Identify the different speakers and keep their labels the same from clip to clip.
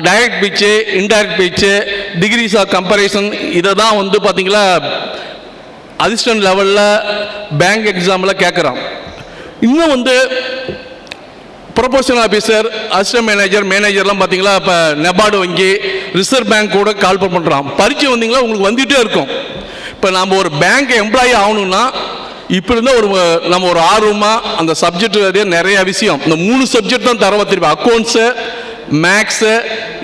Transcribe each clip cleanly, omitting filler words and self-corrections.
Speaker 1: Direct பேச்சு, indirect பேச்சு, decrease of comparison, இதை தான் வந்து பார்த்தீங்களா அசிஸ்டன்ட் லெவலில் பேங்க் எக்ஸாமில் கேட்குறான். இன்னும் வந்து ப்ரொபோஷனல் ஆஃபீஸர், அசிஸ்டன்ட் மேனேஜர், மேனேஜர்லாம் பார்த்தீங்களா இப்போ நபார்டு வங்கி, ரிசர்வ் பேங்க் கூட கால் பண்ணுறான். பரீட்சை வந்தீங்களா உங்களுக்கு வந்துகிட்டே இருக்கும். இப்போ நம்ம ஒரு பேங்க் எம்ப்ளாயி ஆகணும்னா இப்போ இருந்தால் நம்ம ஒரு ஆர்வமாக அந்த சப்ஜெக்ட் நிறைய விஷயம், இந்த 3 சப்ஜெக்ட் தான் தரவா திருப்பி, அக்கௌண்ட்ஸு, மேக்ஸு,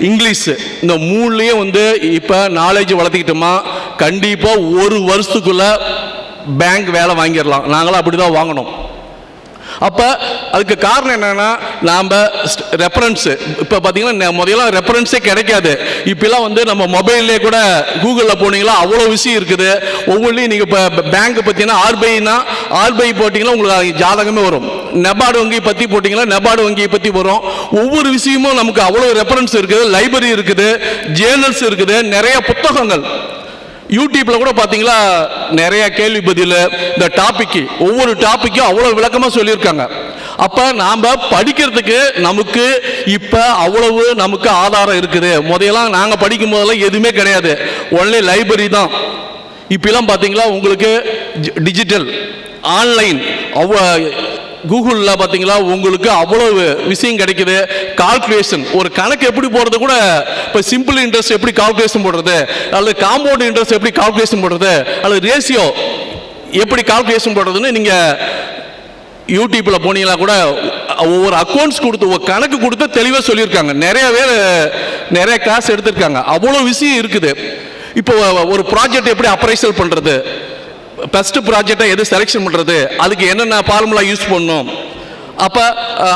Speaker 1: இங்கிலீஷு, இந்த 3லேயே வந்து இப்போ நாலேஜ் வளர்த்துக்கிட்டோமா கண்டிப்பாக 1 வருஷத்துக்குள்ளே பேங்க் வேலை வாங்கிடலாம். நாங்களும் அப்படி தான் வாங்கினோம். அப்போ அதுக்கு காரணம் என்னென்னா நாம் ரெஃபரன்ஸு, இப்போ பார்த்தீங்கன்னா முதல்ல ரெஃபரன்ஸே கிடைக்காது. இப்போலாம் வந்து நம்ம மொபைல்லே கூட கூகுளில் போனீங்களா அவ்வளோ விஷயம் இருக்குது. ஒவ்வொன்றையும் நீங்கள் இப்போ பேங்க் பார்த்தீங்கன்னா ஆர்பிஐ போட்டிங்கன்னா உங்களுக்கு ஜாதகமே வரும். நபார்டு வங்கியை பற்றி போட்டிங்கன்னா நபார்டு வங்கியை பற்றி வரும். ஒவ்வொரு விஷயமும் நமக்கு அவ்வளோ ரெஃபரன்ஸ் இருக்குது, லைப்ரரி இருக்குது, ஜேர்னல்ஸ் இருக்குது, நிறைய புத்தகங்கள். யூடியூப்ல கூட பார்த்தீங்களா நிறைய கேள்வி பதில், இந்த டாபிக் ஒவ்வொரு டாப்பிக்கும் அவ்வளோ விளக்கமாக சொல்லியிருக்காங்க. அப்போ நாம் படிக்கிறதுக்கு நமக்கு இப்போ அவ்வளவு நமக்கு ஆதாரம் இருக்குது. முதல்லாம் நாங்கள் படிக்கும் போதெல்லாம் எதுவுமே கிடையாது, ஒன்லி லைப்ரரி தான். இப்பெல்லாம் பார்த்தீங்களா உங்களுக்கு டிஜிட்டல் ஆன்லைன் கூகுளில் பார்த்தீங்களா உங்களுக்கு அவ்வளோ விஷயம் கிடைக்குது. கால்குலேஷன், ஒரு கணக்கு எப்படி போடுறது கூட, இப்போ சிம்பிள் இன்ட்ரெஸ்ட் எப்படி கால்குலேஷன் போடுறது, அல்லது காம்பவுண்ட் இன்ட்ரெஸ்ட் எப்படி கால்குலேஷன் போடுறது, அல்லது ரேஷியோ எப்படி கால்குலேஷன் போடுறதுன்னு நீங்கள் யூடியூப்பில் போனீங்கன்னா கூட ஒவ்வொரு அக்கௌண்ட்ஸ் கொடுத்து ஒரு கணக்கு கொடுத்து தெளிவாக சொல்லியிருக்காங்க. நிறைய பேர் நிறைய கிளாஸ் எடுத்திருக்காங்க. அவ்வளோ விஷயம் இருக்குது. இப்போ ஒரு ப்ராஜெக்ட் எப்படி அப்ரைசல் பண்ணுறது, ஃபஸ்ட்டு ப்ராஜெக்டை எது செலெக்ஷன் பண்ணுறது, அதுக்கு என்னென்ன ஃபார்முலா யூஸ் பண்ணணும், அப்போ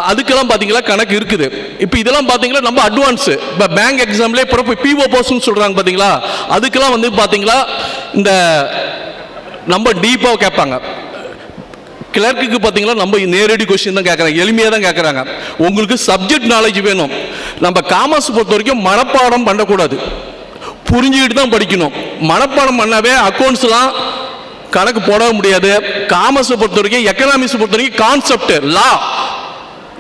Speaker 1: அதுக்கெல்லாம் பார்த்தீங்களா கணக்கு இருக்குது. இப்போ இதெல்லாம் பார்த்தீங்களா நம்ம அட்வான்ஸு. இப்போ பேங்க் எக்ஸாம்லேயே பிஓ போஸ்ட்னு சொல்கிறாங்க பார்த்தீங்களா, அதுக்கெல்லாம் வந்து பார்த்தீங்களா இந்த நம்ம டீப்பாக கேட்பாங்க. கிளர்க்குக்கு பார்த்தீங்களா நம்ம நேரடி கொஸ்டின் தான் கேட்குறாங்க, எளிமையாக தான் கேட்குறாங்க. உங்களுக்கு சப்ஜெக்ட் நாலேஜ் வேணும். நம்ம காமர்ஸ் பொறுத்த வரைக்கும் மனப்பாடம் பண்ணக்கூடாது, புரிஞ்சுக்கிட்டு தான் படிக்கணும். மனப்பாடம் பண்ணாவே அக்கௌண்ட்ஸ்லாம் கணக்கு போட முடியாது. காமர்ஸை பொறுத்த வரைக்கும், எக்கனாமிக்ஸ் பொறுத்த வரைக்கும் கான்செப்ட், லா,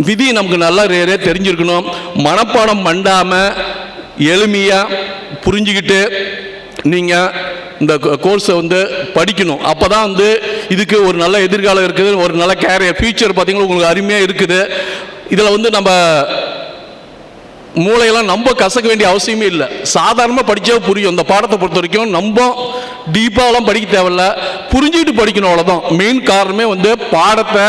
Speaker 1: விதி நமக்கு நல்லா தெரிஞ்சிருக்கணும். மனப்பாடம் பண்ணாமல் எளிமையாக புரிஞ்சுக்கிட்டு நீங்கள் இந்த கோர்ஸை வந்து படிக்கணும். அப்போ தான் வந்து இதுக்கு ஒரு நல்ல எதிர்காலம் இருக்குது, ஒரு நல்ல கேரியர் ஃபியூச்சர் பார்த்தீங்கன்னா உங்களுக்கு அருமையாக இருக்குது. இதில் வந்து நம்ம மூளையெல்லாம் நம்ம கசக்க வேண்டிய அவசியமே இல்லை, சாதாரணமாக படித்தா புரியும். இந்த பாடத்தை பொறுத்த வரைக்கும் நம்ம டீப்பாகலாம் படிக்க தேவையில்ல, புரிஞ்சுக்கிட்டு படிக்கணும், அவ்வளோதான். மெயின் காரணமே வந்து பாடத்தை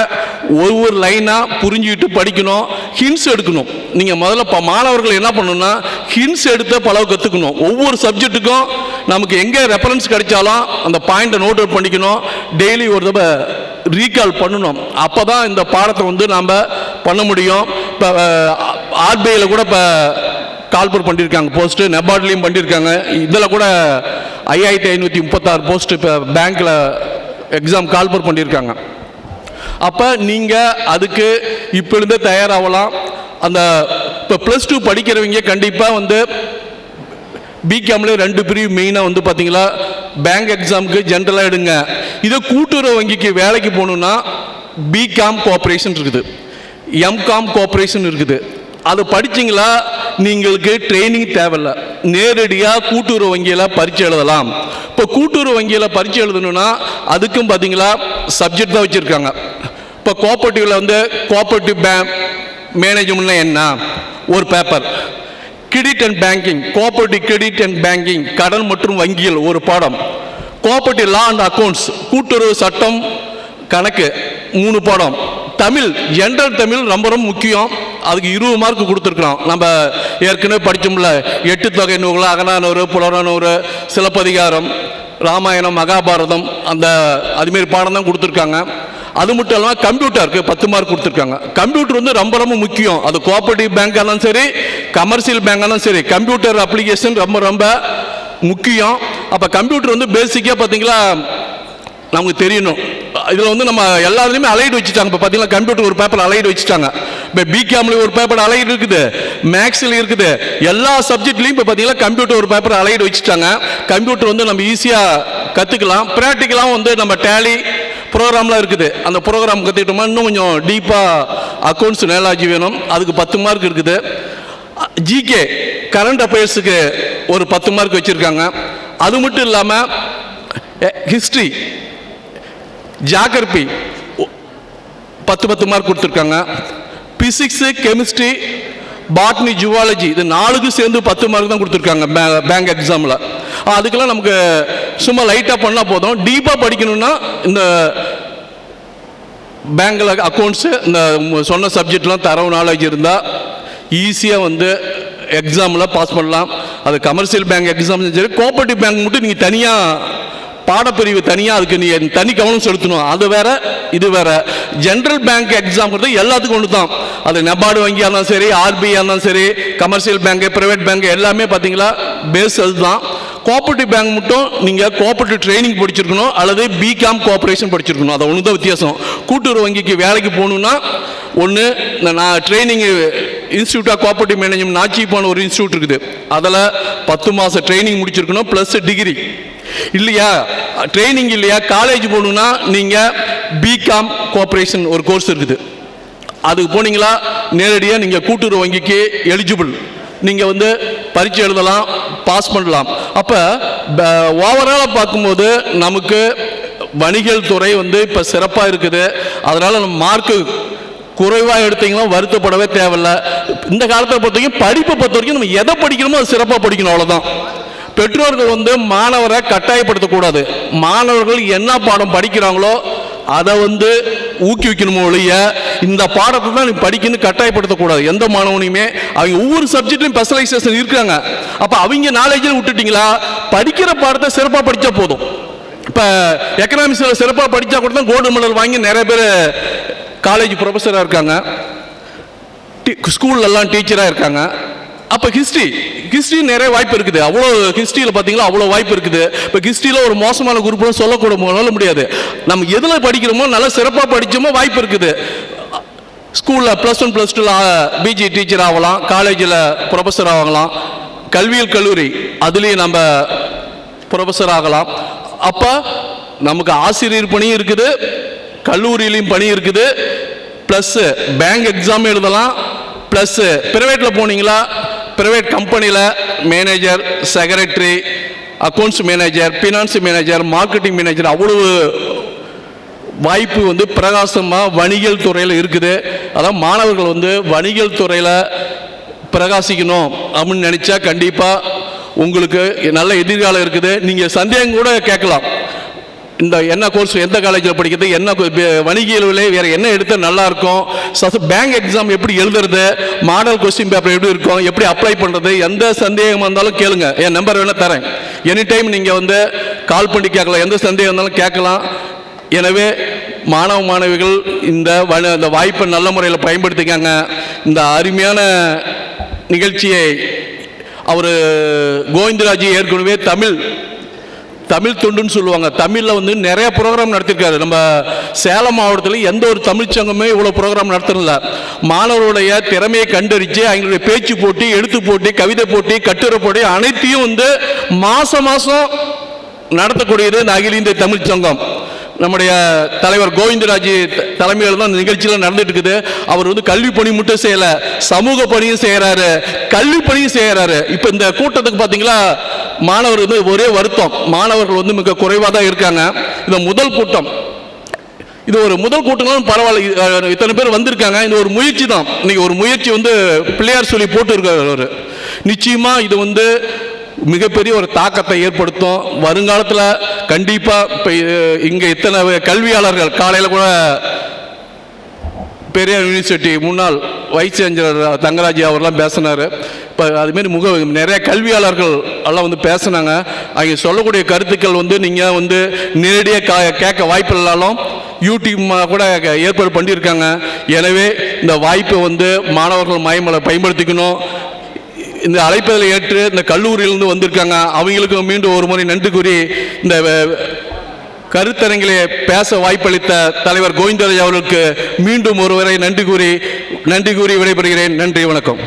Speaker 1: ஒவ்வொரு லைனாக புரிஞ்சுக்கிட்டு படிக்கணும், ஹின்ஸ் எடுக்கணும். நீங்கள் முதல்ல மாணவர்கள் என்ன பண்ணணும்னா ஹின்ஸ் எடுத்து பழக கற்றுக்கணும். ஒவ்வொரு சப்ஜெக்ட்டுக்கும் நமக்கு எங்கே ரெஃபரன்ஸ் கிடைச்சாலும் அந்த பாயிண்ட்டை நோட் அவுட் பண்ணிக்கணும், டெய்லி ஒரு தடவை ரீகால் பண்ணணும். அப்போ தான் இந்த பாடத்தை வந்து நாம் பண்ண முடியும். இப்போ ஆர்பிஐயில் கூட இப்போ கால்பர் பண்ணியிருக்காங்க போஸ்ட்டு, நபார்ட்லேயும் பண்ணியிருக்காங்க. இதில் கூட 5536 போஸ்ட்டு இப்போ பேங்க்கில் எக்ஸாம் கால்பர் பண்ணியிருக்காங்க. அப்போ நீங்கள் அதுக்கு இப்போ இருந்தே தயாராகலாம். அந்த இப்போ +2 படிக்கிறவங்க கண்டிப்பாக வந்து பிகாம்ல 2 பிரிவு மெயினாக வந்து பார்த்தீங்களா பேங்க் எக்ஸாமுக்கு ஜென்ரலாக எடுங்க. இதை கூட்டுறவு வங்கிக்கு வேலைக்கு போகணுன்னா பிகாம் கோஆப்ரேஷன் இருக்குது, எம்காம் கோஆப்ரேஷன் இருக்குது. அது படிச்சிங்களா நீங்களுக்கு ட்ரைனிங் தேவையில்லை, நேரடியாக கூட்டுறவு வங்கியில் பரீட்சை எழுதலாம். இப்போ கூட்டுறவு வங்கியில் பரீட்சை எழுதணுன்னா அதுக்கும் பார்த்தீங்களா சப்ஜெக்ட் தான் வச்சுருக்காங்க. இப்போ கோஆப்ரேட்டிவில் வந்து கோஆப்ரேட்டிவ் பேங்க் மேனேஜ்மெண்ட்னா என்ன ஒரு paper, credit and banking, cooperative credit and banking, கடன் மற்றும் வங்கிகள் ஒரு பாடம், கோஆப்ரேட்டிவ் லா அண்ட் அக்கௌண்ட்ஸ், கூட்டுறவு சட்டம் கணக்கு 3 பாடம், தமிழ் ஜென்ரல் தமிழ் ரொம்ப ரொம்ப முக்கியம், அதுக்கு 20 மார்க் கொடுத்துருக்குறோம். நம்ம ஏற்கனவே படித்தோம்ல 8 தொகை நூல், அகநானூறு, புலனானூறு, சிலப்பதிகாரம், ராமாயணம், மகாபாரதம், அந்த அதுமாரி பாடம் தான் கொடுத்துருக்காங்க. அது மட்டும் இல்லாமல் கம்ப்யூட்டருக்கு 10 மார்க் கொடுத்துருக்காங்க. கம்ப்யூட்டர் வந்து ரொம்ப ரொம்ப முக்கியம். அது கோஆப்ரேட்டிவ் பேங்காக இருந்தாலும் சரி, கமர்ஷியல் பேங்காக இருந்தாலும் சரி, கம்ப்யூட்டர் அப்ளிகேஷன் ரொம்ப ரொம்ப முக்கியம். அப்போ கம்ப்யூட்டர் வந்து பேசிக்காக பார்த்தீங்களா நமக்கு தெரியணும். இதில் வந்து நம்ம எல்லாத்துலேயுமே அலைடு வச்சுட்டாங்க. இப்போ பார்த்தீங்கன்னா கம்ப்யூட்டர் ஒரு பேப்பர் அலைடு வச்சுட்டாங்க. இப்போ பிகாம்லேயும் ஒரு பேப்பர் அலைடு இருக்குது, மேக்ஸ்லேயும் இருக்குது, எல்லா சப்ஜெக்ட்லேயும் இப்போ பார்த்தீங்கன்னா கம்ப்யூட்டர் ஒரு பேப்பர் அலைடு வச்சுட்டாங்க. கம்ப்யூட்டர் வந்து நம்ம ஈஸியாக கற்றுக்கலாம். ப்ராக்டிக்கலாகவும் வந்து நம்ம டேலி ப்ரோக்ராம்லாம் இருக்குது, அந்த ப்ரோக்ராம் கற்றுக்கிட்டோமா இன்னும் கொஞ்சம் டீப்பாக அக்கௌண்ட்ஸ் நாலேஜ் வேணும், அதுக்கு 10 மார்க் இருக்குது. ஜிகே கரண்ட் அஃபேர்ஸுக்கு ஒரு 10 மார்க் வச்சுருக்காங்க. அது மட்டும் இல்லாமல் ஹிஸ்ட்ரி ஜாகிரபி 10 மார்க் கொடுத்துருக்காங்க. பிசிக்ஸு கெமிஸ்ட்ரி பாட்னி ஜுவாலஜி இது 4க்கும் சேர்ந்து 10 மார்க் தான் கொடுத்துருக்காங்க பேங்க் எக்ஸாமில். அதுக்கெல்லாம் நமக்கு சும்மா லைட்டாக பண்ணால் போதும். டீப்பாக படிக்கணும்னா இந்த பேங்கில் அக்கௌண்ட்ஸு இந்த சொன்ன சப்ஜெக்ட்லாம் தரவு நாலேஜ் இருந்தால் ஈஸியாக வந்து எக்ஸாமில் பாஸ் பண்ணலாம். அது கமர்ஷியல் பேங்க் எக்ஸாம் சரி, கோஆபரேட்டிவ் பேங்க் மட்டும் நீங்கள் தனியாக பாடப்பிரிவு தனியாக அதுக்கு நீ தனி கவனம் செலுத்தணும். அது வேற இது வேற. ஜென்ரல் பேங்க் எக்ஸாம்ங்கிறது எல்லாத்துக்கும் ஒன்று தான். அது நபார்டு வங்கியாக இருந்தாலும் சரி, ஆர்பிஐ இருந்தாலும் சரி, கமர்ஷியல் பேங்கு ப்ரைவேட் பேங்கு எல்லாமே பார்த்தீங்களா பேஸ் அதுதான். கோஆபரேட்டிவ் பேங்க் மட்டும் நீங்கள் கோஆபரேட்டிவ் ட்ரைனிங் படிச்சிருக்கணும் அல்லது பிகாம் கோஆபரேஷன் படிச்சிருக்கணும். அது ஒன்று தான் வித்தியாசம். கூட்டுறவு வங்கிக்கு வேலைக்கு போகணுன்னா ஒன்று நான் training institute of cooperative management நாச்சிப்பான ஒரு இன்ஸ்டியூட் இருக்குது. அதில் 10 மாதம் ட்ரைனிங் முடிச்சிருக்கணும் ப்ளஸ் டிகிரி. இல்லையா ட்ரைனிங் இல்லையா காலேஜ் போகணுன்னா நீங்கள் பிகாம் கோஆபரேஷன் ஒரு கோர்ஸ் இருக்குது. அதுக்கு போனீங்களா நேரடியாக நீங்கள் கூட்டுறவு வங்கிக்கு எலிஜிபிள். நீங்கள் வந்து பரீட்சை எழுதலாம், பாஸ் பண்ணலாம். அப்போ ஓவராலாக பார்க்கும்போது நமக்கு வணிகல் துறை வந்து இப்போ சிறப்பாக இருக்குது. அதனால் நம்ம மார்க்கு குறைவாக எடுத்தீங்கன்னா வருத்தப்படவே தேவையில்லை. இந்த காலத்தை பொறுத்த வரைக்கும் படிப்பை பொறுத்த வரைக்கும் நம்ம எதை படிக்கணுமோ அது சிறப்பாக படிக்கணும், அவ்வளோதான். பெற்றோர்கள் வந்து மாணவரை கட்டாயப்படுத்தக்கூடாது. மாணவர்கள் என்ன பாடம் படிக்கிறாங்களோ அதை வந்து ஊக்குவிக்கணுமோ ஒழிய இந்த பாடத்தை தான் நீ படிக்கணும்னு கட்டாயப்படுத்தக்கூடாது எந்த மாணவனையுமே. அவங்க ஒவ்வொரு சப்ஜெக்ட்லையும் ஸ்பெஷலைசேஷன் இருக்காங்க. அப்போ அவங்க நாலேஜில் விட்டுட்டிங்களா படிக்கிற பாடத்தை சிறப்பாக படித்தா போதும். இப்போ எக்கனாமிக்ஸில் சிறப்பாக படித்தா கூட தான் கோல்டு மெடல் வாங்கி நிறைய பேர் காலேஜ் ப்ரொஃபஸராக இருக்காங்க, ஸ்கூல்லலாம் டீச்சராக இருக்காங்க. அப்போ ஹிஸ்ட்ரி நிறைய வாய்ப்பு இருக்குது. அவ்வளோ ஹிஸ்ட்ரியில் பார்த்தீங்களா அவ்வளோ வாய்ப்பு இருக்குது. இப்போ ஹிஸ்ட்ரியில் ஒரு மோசமான குரூப்னு சொல்ல முடியாது. நம்ம எதில் படிக்கிறோமோ நல்லா சிறப்பாக படித்தோமோ வாய்ப்பு இருக்குது. ஸ்கூலில் +1 +2 பிஜி டீச்சர் ஆகலாம், காலேஜில் ப்ரொஃபஸர் ஆகலாம், கல்வியியல் கல்லூரி அதுலேயும் நம்ம ப்ரொஃபஸர் ஆகலாம். அப்போ நமக்கு ஆசிரியர் பணியும் இருக்குது, கல்லூரியிலையும் பணி இருக்குது, ப்ளஸ் பேங்க் எக்ஸாம் எழுதலாம், ப்ளஸ் ப்ரைவேட்டில் போனீங்களா ப்ரைவேட் கம்பெனியில் manager, secretary, accounts manager, finance manager, marketing manager அவ்வளவு வாய்ப்பு வந்து பிரகாசமாக வணிகல் துறையில் இருக்குது. அதான் மாணவர்கள் வந்து வணிகல் துறையில் பிரகாசிக்கணும் அப்படின்னு நினச்சா கண்டிப்பாக உங்களுக்கு நல்ல எதிர்காலம் இருக்குது. நீங்கள் சந்தேகம் கூட கேட்கலாம், இந்த என்ன கோர்ஸ் எந்த காலேஜில் படிக்கிறது, என்ன வணிகியல் வேறு என்ன எடுத்தால் நல்லாயிருக்கும், பேங்க் எக்ஸாம் எப்படி எழுதுறது, மாடல் கொஸ்டின் பேப்பர் எப்படி இருக்கும், எப்படி அப்ளை பண்ணுறது, எந்த சந்தேகமாக இருந்தாலும் கேளுங்க. என் நம்பர் வேணால் தரேன். எனி டைம் நீங்கள் வந்து கால் பண்ணி கேட்கலாம், எந்த சந்தேகம் இருந்தாலும் கேட்கலாம். எனவே மாணவ மாணவிகள் இந்த வாய்ப்பை நல்ல முறையில் பயன்படுத்திக்காங்க. இந்த அருமையான நிகழ்ச்சியை அவர் கோவிந்தராஜ் ஏற்கனவே தமிழ் தொண்டுன்னு சொல்லுவாங்க. தமிழில் வந்து நிறைய ப்ரோக்ராம் நடத்திருக்காரு. நம்ம சேலம் மாவட்டத்தில் எந்த ஒரு தமிழ்ச்சங்கமே இவ்வளோ ப்ரோக்ராம் நடத்துறதில்ல. மாணவருடைய திறமையை கண்டறிச்சு அவங்களுடைய பேச்சு போட்டி, எழுத்து போட்டி, கவிதை போட்டி, கட்டுரை போட்டி அனைத்தையும் வந்து மாதம் நடத்தக்கூடியது இந்த அகில இந்திய தமிழ்ச்சங்கம். நம்முடைய தலைவர் கோவிந்தராஜ் தலைமையில் தான் இந்த நிகழ்ச்சியில் நடந்துட்டு இருக்குது. அவர் வந்து கல்வி பணி மட்டும் செய்யலை, சமூக பணியும் செய்கிறாரு, கல்வி பணியும் செய்கிறாரு. இப்போ இந்த கூட்டத்துக்கு பார்த்தீங்களா மாணவர் வந்து ஒரே வருத்தம், மாணவர்கள் வந்து மிக குறைவாக தான் இருக்காங்க. இந்த முதல் கூட்டம், இது ஒரு முதல் கூட்டங்களும் பரவாயில்ல, இத்தனை பேர் வந்திருக்காங்க. இது ஒரு முயற்சி தான். இன்னைக்கு ஒரு முயற்சி வந்து பிள்ளையார் சொல்லி போட்டு இருக்காரு. நிச்சயமாக இது வந்து மிகப்பெரிய ஒரு தாக்கத்தை ஏற்படுத்தும். வருங்காலத்தில் கண்டிப்பாக இப்போ இங்கே இத்தனை கல்வியாளர்கள் காலையில் கூட பெரியார் யூனிவர்சிட்டி முன்னாள் வைஸ் சான்சலர் தங்கராஜ் அவர்லாம் பேசினார். இப்போ அதுமாரி நிறைய கல்வியாளர்கள் எல்லாம் வந்து பேசினாங்க. அவங்க சொல்லக்கூடிய கருத்துக்கள் வந்து நீங்கள் வந்து நேரடியாக கேட்க வாய்ப்பு இல்லாலும் யூடியூப் கூட ஏற்பாடு பண்ணியிருக்காங்க. எனவே இந்த வாய்ப்பை வந்து மாணவர்கள் மயமலை பயன்படுத்திக்கணும். இந்த அழைப்பதில் ஏற்று இந்த கல்லூரியிலிருந்து வந்திருக்காங்க, அவங்களுக்கு மீண்டும் ஒரு முறை நன்றி கூறி இந்த கருத்தரங்கிலே பேச வாய்ப்பளித்த தலைவர் கோவிந்தராஜ் அவர்களுக்கு மீண்டும் ஒருவரை நன்றி கூறி விடைபெறுகிறேன். நன்றி, வணக்கம்.